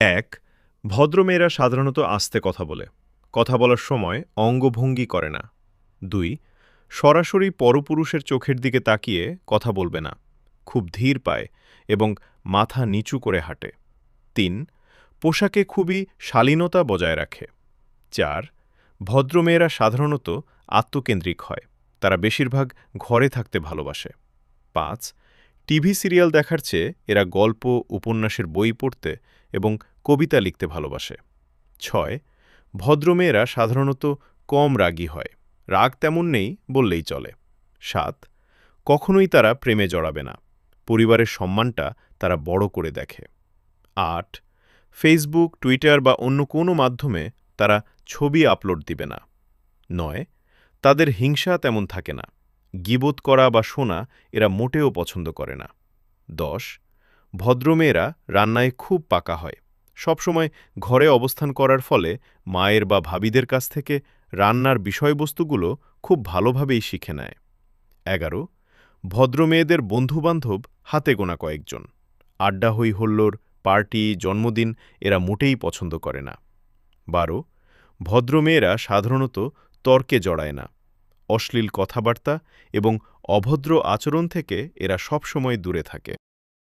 ১. ভদ্রমেয়েরা সাধারণত আস্তে কথা বলে। কথা বলার সময় অঙ্গভঙ্গি করে না। ২. সরাসরি পরপুরুষের চোখের দিকে তাকিয়ে কথা বলবে না। খুব ধীর পায় এবং মাথা নিচু করে হাঁটে। ৩. পোশাকে খুবই শালীনতা বজায় রাখে। ৪. ভদ্রমেয়েরা সাধারণত আত্মকেন্দ্রিক হয়। তারা বেশিরভাগ ঘরে থাকতে ভালোবাসে। ৫. টিভি সিরিয়াল দেখার চেয়ে এরা গল্প, উপন্যাসের বই পড়তে এবং কবিতা লিখতে ভালোবাসে। ৬. ভদ্রমেয়েরা সাধারণত কম রাগী হয়। রাগ তেমন নেই বললেই চলে। ৭. কখনোই তারা প্রেমে জড়াবে না। পরিবারের সম্মানটা তারা বড় করে দেখে। ৮. ফেসবুক, টুইটার বা অন্য কোনো মাধ্যমে তারা ছবি আপলোড দিবে না। ৯. তাদের হিংসা তেমন থাকে না। গীবত করা বা শোনা এরা মোটেও পছন্দ করে না। ১০. ভদ্রমেয়েরা রান্নায় খুব পাকা হয়। সবসময় ঘরে অবস্থান করার ফলে মায়ের বা ভাবিদের কাছ থেকে রান্নার বিষয়বস্তুগুলো খুব ভালোভাবেই শিখে নেয়। ১১. ভদ্রমেয়েদের বন্ধুবান্ধব হাতে গোনা কয়েকজন। আড্ডা হই হল্লোর, পার্টি, জন্মদিন এরা মোটেই পছন্দ করে না। ১২. ভদ্রমেয়েরা সাধারণত তর্কে জড়ায় না। অশ্লীল কথাবার্তা এবং অভদ্র আচরণ থেকে এরা সবসময় দূরে থাকে।